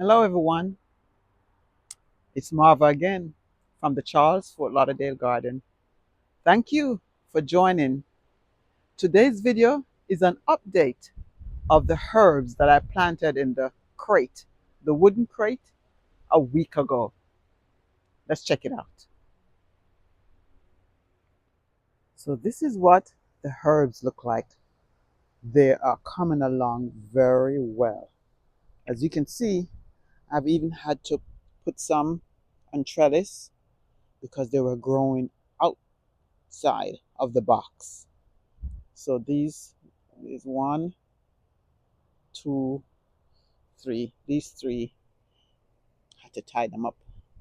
Hello, everyone. It's Marva again from the Charles Fort Lauderdale Garden. Thank you for joining. Today's video is an update of the herbs that I planted in the crate, the wooden crate, a week ago. Let's check it out. So, this is what the herbs look like. They are coming along very well. As you can see, I've even had to put some on trellis because they were growing outside of the box. So these is one, two, three. These three, I had to tie them up.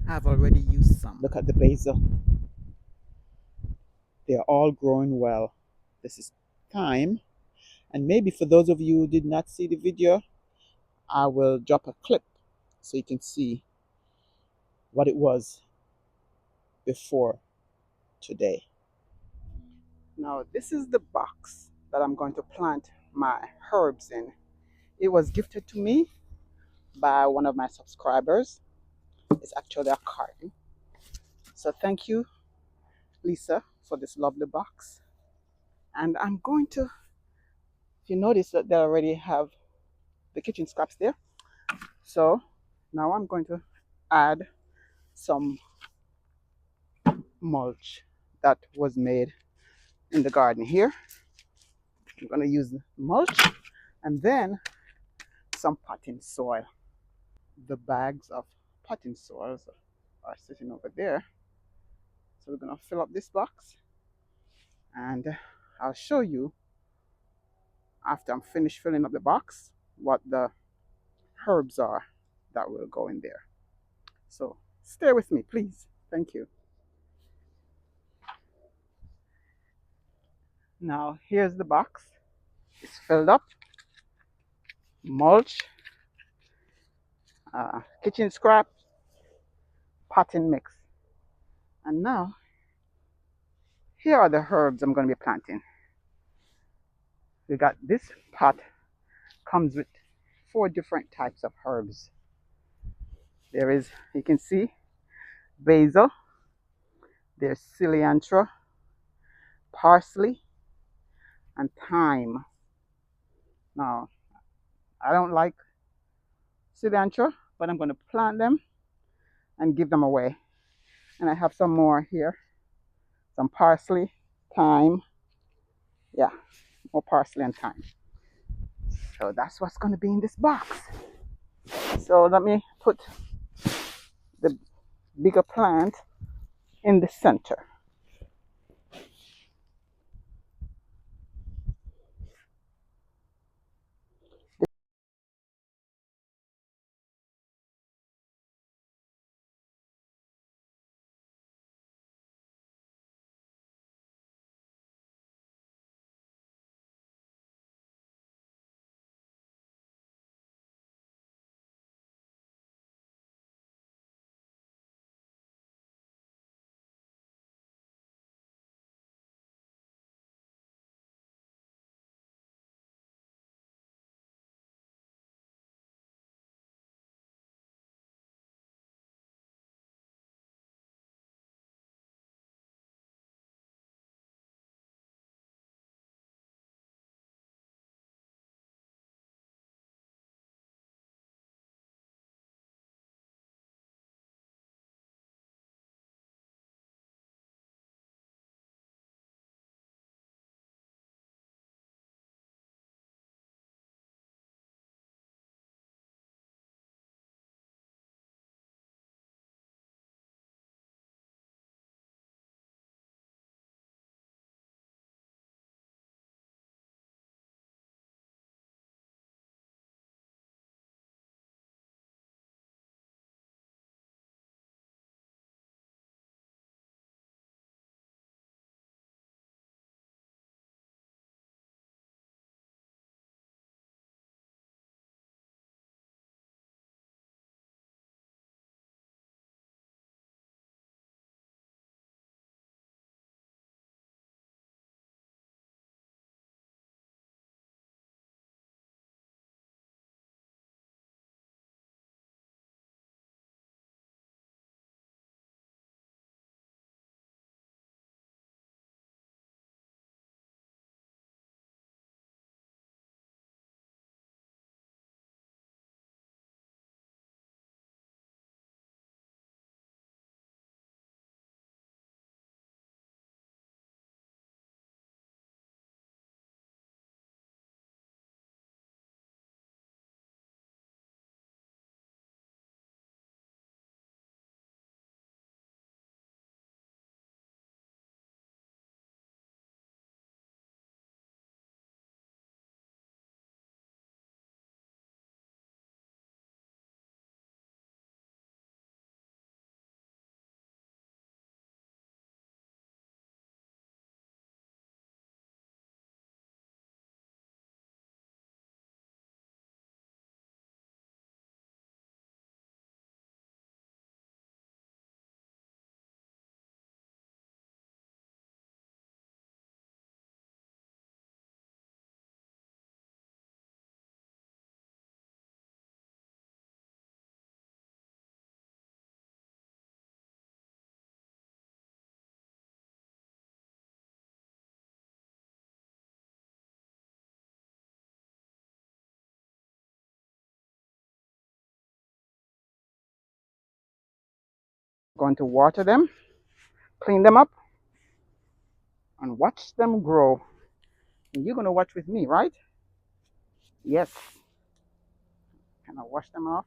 I've already used some. Look at the basil. They're all growing well. This is thyme. And maybe for those of you who did not see the video, I will drop a clip so you can see what it was before today. Now, this is the box that I'm going to plant my herbs in. It was gifted to me by one of my subscribers. It's actually a carton. So thank you, Lisa, for this lovely box. And I'm going to, if you notice that they already have the kitchen scraps there. So now I'm going to add some mulch that was made in the garden here. I'm going to use mulch and then some potting soil. The bags of potting soils are sitting over there. So we're going to fill up this box and I'll show you after I'm finished filling up the box what the herbs are that will go in there. So stay with me, please. Thank you. Now here's the box. It's filled up. Mulch, kitchen scrap, potting mix. And now here are the herbs I'm going to be planting. We got this pot comes with 4 different types of herbs. There is, you can see, basil, there's cilantro, parsley, and thyme. Now, I don't like cilantro, but I'm going to plant them and give them away. And I have some more here, some parsley, thyme. Yeah, more parsley and thyme. So that's what's going to be in this box. So let me put the bigger plant in the center. Going to water them, clean them up, and watch them grow. And you're going to watch with me, right? Yes. Can I wash them off?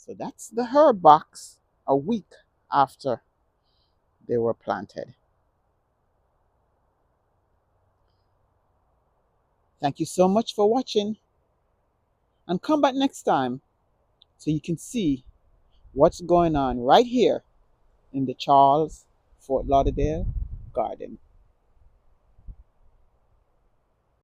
So that's the herb box a week after they were planted. Thank you so much for watching, and come back next time so you can see what's going on right here in the Charles Fort Lauderdale garden.